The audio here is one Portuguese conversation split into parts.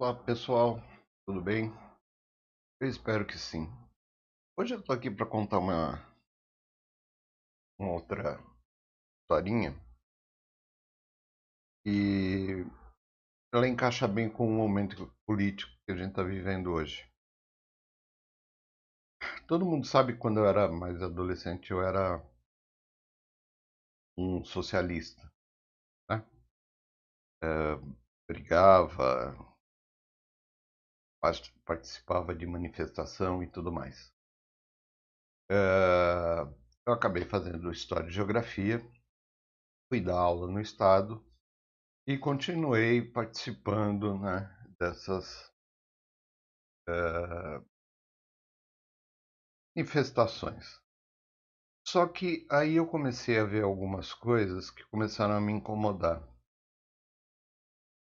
Olá pessoal, tudo bem? Eu espero que sim. Hoje eu estou aqui para contar uma outra historinha e ela encaixa bem com o momento político que a gente está vivendo hoje. Todo mundo sabe que quando eu era mais adolescente eu era um socialista, né? Brigava, participava de manifestação e tudo mais. Eu acabei fazendo História e Geografia, fui dar aula no Estado e continuei participando, né, dessas infestações. Só que aí eu comecei a ver algumas coisas que começaram a me incomodar.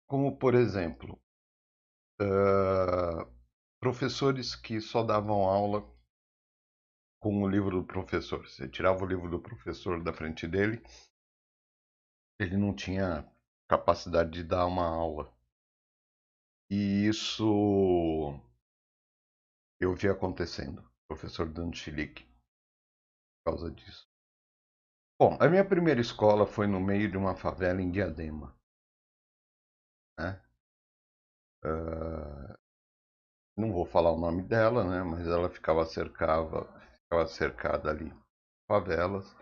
Como, por exemplo, professores que só davam aula com o livro do professor. Você tirava o livro do professor da frente dele, ele não tinha capacidade de dar uma aula. E isso eu vi acontecendo, professor dando chilique por causa disso. Bom, a minha primeira escola foi no meio de uma favela em Diadema, né? Não vou falar o nome dela, né? Mas ela ficava cercada ali de favelas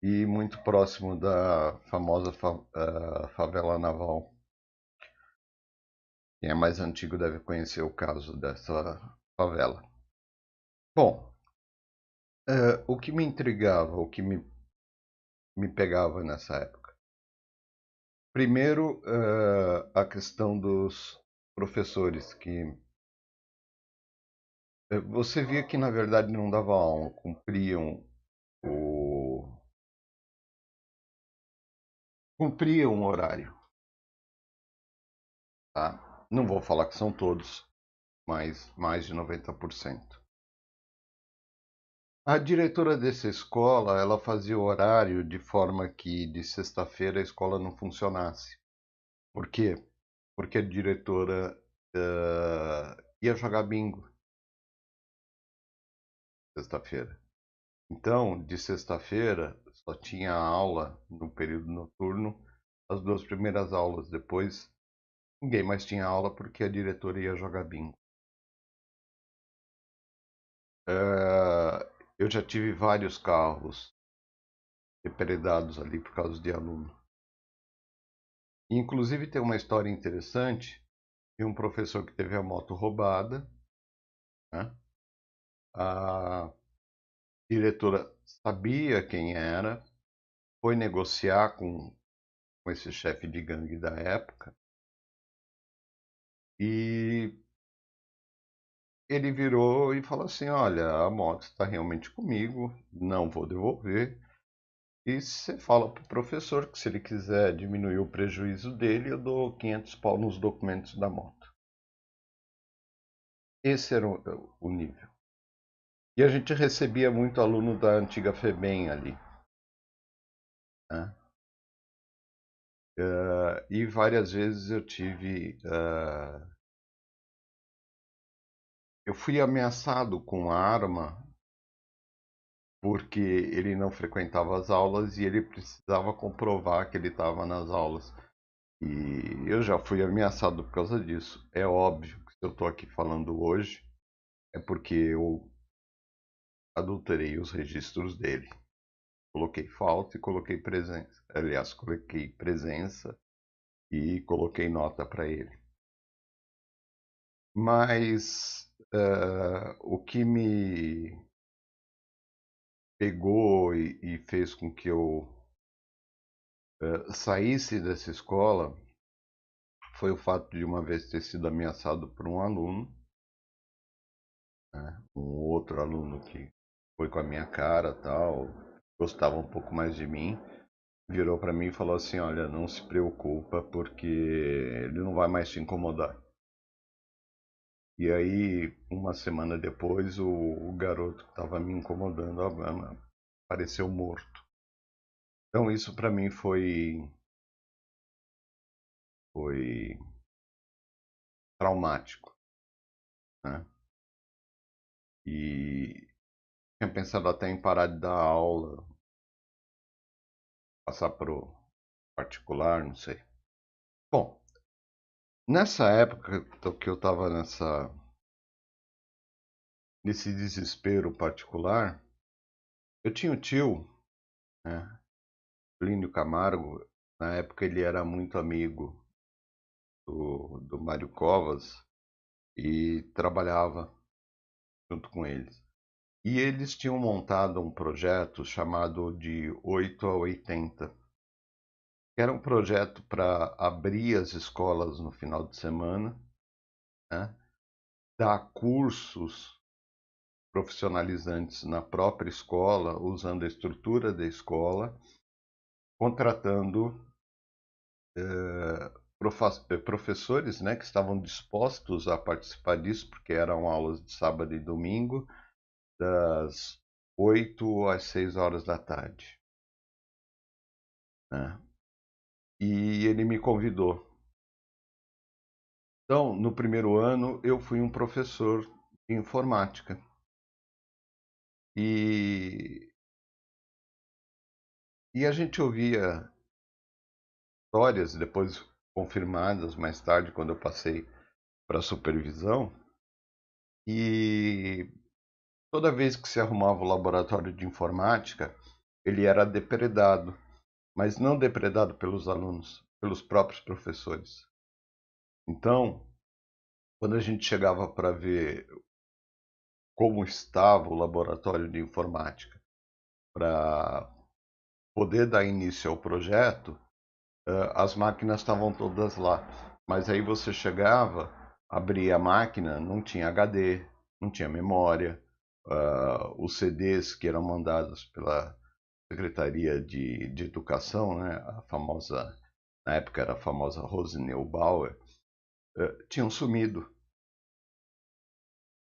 e muito próximo da famosa favela naval. Quem é mais antigo deve conhecer o caso dessa favela. Bom, o que me intrigava, me pegava nessa época? Primeiro, a questão dos professores, que você via que na verdade não davam aula, o, cumpriam um horário, tá? Não vou falar que são todos, mas mais de 90%. A diretora dessa escola, ela fazia o horário de forma que de sexta-feira a escola não funcionasse. Por quê? Porque a diretora ia jogar bingo sexta-feira. Então, de sexta-feira, só tinha aula no período noturno, as duas primeiras aulas. Depois, ninguém mais tinha aula porque a diretora ia jogar bingo. Eu já tive vários carros depredados ali por causa de aluno. Inclusive, tem uma história interessante de um professor que teve a moto roubada, né? A diretora sabia quem era, foi negociar com esse chefe de gangue da época e ele virou e falou assim: Olha, a moto está realmente comigo, não vou devolver. E você fala para o professor que se ele quiser diminuir o prejuízo dele, eu dou 500 pau nos documentos da moto. Esse era o nível. E a gente recebia muito aluno da antiga FEBEM ali, né? E várias vezes eu fui ameaçado com arma porque ele não frequentava as aulas e ele precisava comprovar que ele estava nas aulas. E eu já fui ameaçado por causa disso. É óbvio que se eu estou aqui falando hoje, é porque eu adulterei os registros dele. Coloquei falta e coloquei presença. Aliás, coloquei presença e coloquei nota para ele. Mas o que me pegou e fez com que eu saísse dessa escola foi o fato de uma vez ter sido ameaçado por um aluno, né? Um outro aluno que foi com a minha cara, tal, gostava um pouco mais de mim, virou para mim e falou assim: Olha, não se preocupa porque ele não vai mais te incomodar. E aí, uma semana depois, o garoto que estava me incomodando apareceu morto. Então isso para mim foi traumático, né? E tinha pensado até em parar de dar aula, passar para o particular, não sei. Bom, nessa época que eu estava nesse desespero particular, eu tinha um tio, né, Plínio Camargo. Na época ele era muito amigo do Mário Covas e trabalhava junto com eles. E eles tinham montado um projeto chamado de 8 a 80, que era um projeto para abrir as escolas no final de semana, né, dar cursos profissionalizantes na própria escola, usando a estrutura da escola, contratando professores, né, que estavam dispostos a participar disso, porque eram aulas de sábado e domingo, das 8 às 6 horas da tarde, né? E ele me convidou. Então, no primeiro ano, eu fui um professor de informática. E, e a gente ouvia histórias, depois confirmadas mais tarde, quando eu passei para a supervisão, e toda vez que se arrumava o laboratório de informática, ele era depredado, mas não depredado pelos alunos, pelos próprios professores. Então, quando a gente chegava para ver como estava o laboratório de informática, para poder dar início ao projeto, as máquinas estavam todas lá. Mas aí você chegava, abria a máquina, não tinha HD, não tinha memória, os CDs que eram mandados pela Secretaria de Educação, né, a famosa, na época era a famosa Rose Neubauer, tinham sumido.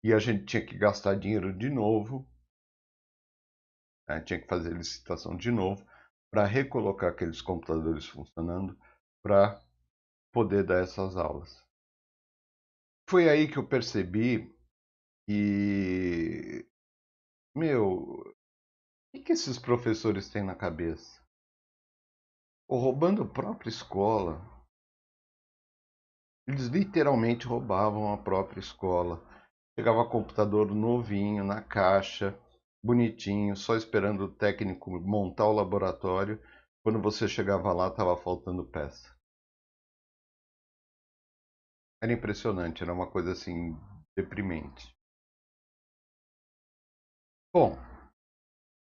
E a gente tinha que gastar dinheiro de novo, né, tinha que fazer licitação de novo para recolocar aqueles computadores funcionando para poder dar essas aulas. Foi aí que eu percebi que, meu, o que esses professores têm na cabeça? Ou roubando a própria escola. Eles literalmente roubavam a própria escola. Chegava computador novinho na caixa, bonitinho, só esperando o técnico montar o laboratório. Quando você chegava lá, estava faltando peça. Era impressionante, era uma coisa assim deprimente. Bom,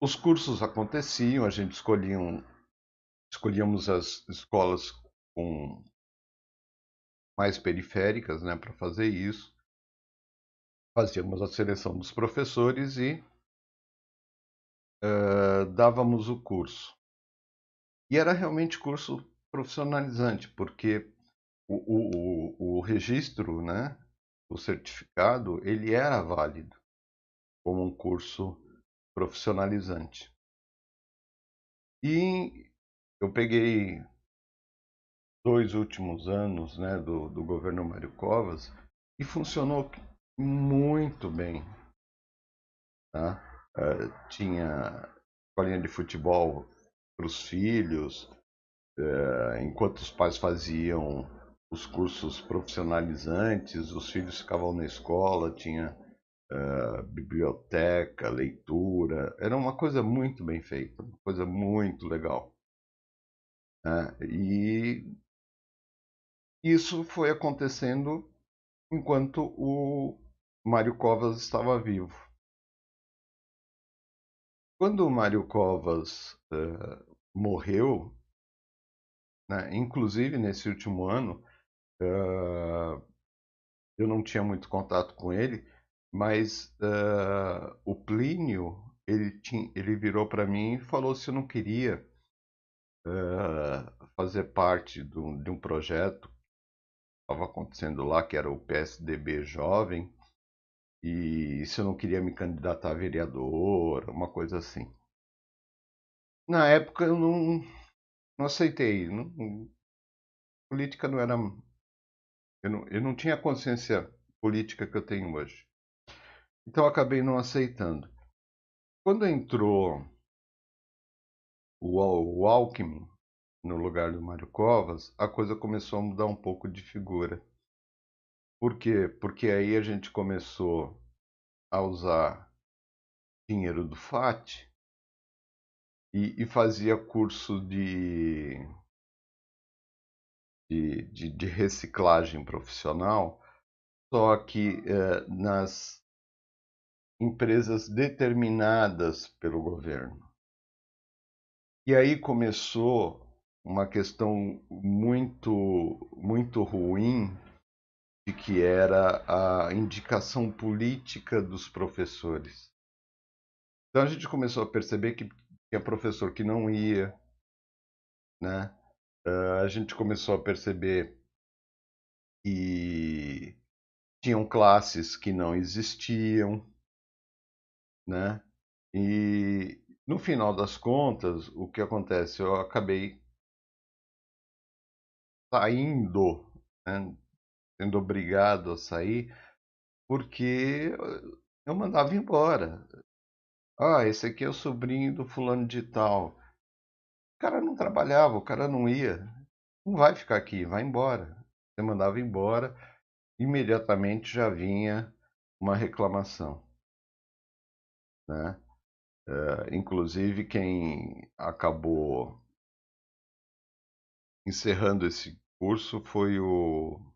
os cursos aconteciam, a gente escolhíamos as escolas com mais periféricas, né, para fazer isso. Fazíamos a seleção dos professores e dávamos o curso. E era realmente curso profissionalizante, porque o registro, né, o certificado, ele era válido como um curso profissionalizante. E eu peguei 2 últimos anos, né, do governo Mário Covas e funcionou muito bem, tá? Tinha escolinha de futebol para os filhos, enquanto os pais faziam os cursos profissionalizantes, os filhos ficavam na escola, tinha biblioteca, leitura, era uma coisa muito bem feita, uma coisa muito legal, né? E isso foi acontecendo enquanto o Mário Covas estava vivo. Quando o Mário Covas morreu, né, inclusive nesse último ano, eu não tinha muito contato com ele, mas o Plínio, ele virou para mim e falou se eu não queria fazer parte de um projeto que estava acontecendo lá, que era o PSDB Jovem, e se eu não queria me candidatar a vereador, uma coisa assim. Na época eu não aceitei. Política não era Eu não tinha a consciência política que eu tenho hoje. Então eu acabei não aceitando. Quando entrou o Alckmin no lugar do Mário Covas, a coisa começou a mudar um pouco de figura. Por quê? Porque aí a gente começou a usar dinheiro do FAT e fazia curso de reciclagem profissional, só que nas empresas determinadas pelo governo. E aí começou uma questão muito ruim de que era a indicação política dos professores. Então a gente começou a perceber que tinha professor que não ia, né? A gente começou a perceber que tinham classes que não existiam, né? E no final das contas, o que acontece? Eu acabei saindo, né? Sendo obrigado a sair, porque eu mandava embora. Ah, esse aqui é o sobrinho do fulano de tal. O cara não trabalhava, o cara não ia. Não vai ficar aqui, vai embora. Você mandava embora, imediatamente já vinha uma reclamação, né? Inclusive, quem acabou encerrando esse curso foi o.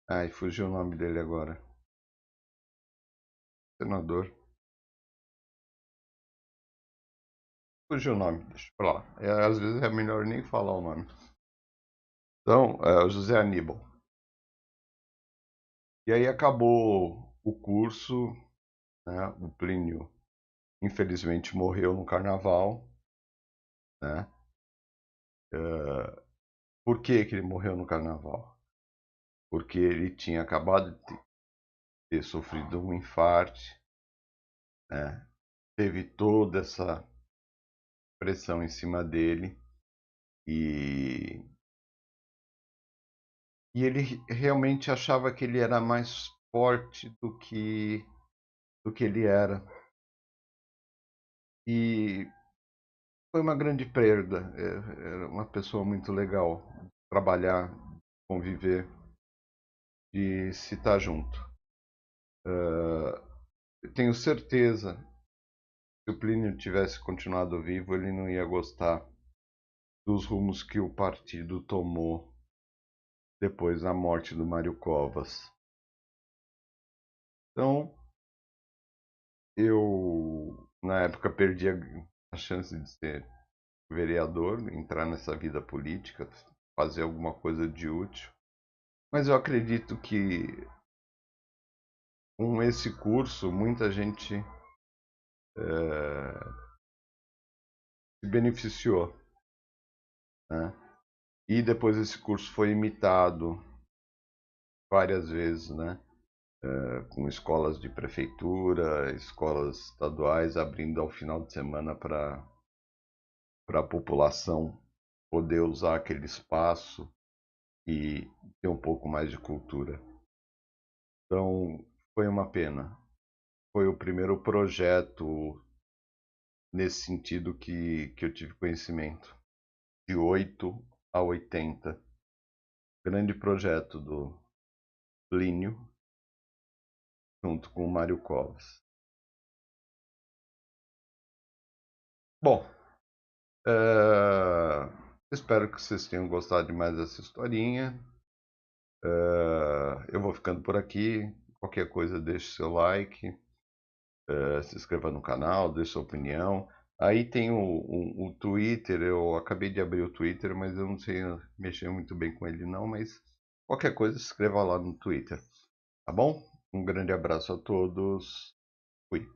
Ai, fugiu o nome dele agora. Senador. Fugiu o nome, deixa pra lá. Às vezes é melhor nem falar o nome. Então, o José Aníbal. E aí acabou o curso, né? O Plínio, infelizmente, morreu no carnaval, né? Por que que ele morreu no carnaval? Porque ele tinha acabado de ter sofrido um infarto, né? Teve toda essa pressão em cima dele e, e ele realmente achava que ele era mais forte do que ele era. E foi uma grande perda. Era uma pessoa muito legal de trabalhar, conviver e se estar junto. Eu tenho certeza que se o Plínio tivesse continuado vivo, ele não ia gostar dos rumos que o partido tomou depois da morte do Mário Covas. Então, eu, na época, perdi a chance de ser vereador, entrar nessa vida política, fazer alguma coisa de útil. Mas eu acredito que com esse curso, muita gente se beneficiou, né? E depois esse curso foi imitado várias vezes, né? Com escolas de prefeitura, escolas estaduais abrindo ao final de semana para a população poder usar aquele espaço e ter um pouco mais de cultura. Então, foi uma pena. Foi o primeiro projeto nesse sentido que eu tive conhecimento. De 8 a 80. Grande projeto do Plínio, junto com o Mário Covas. Bom, espero que vocês tenham gostado de mais essa historinha. Eu vou ficando por aqui. Qualquer coisa, deixe seu like, se inscreva no canal, deixe sua opinião. Aí tem o Twitter, eu acabei de abrir o Twitter, mas eu não sei mexer muito bem com ele não, mas qualquer coisa, se inscreva lá no Twitter, tá bom? Um grande abraço a todos. Fui.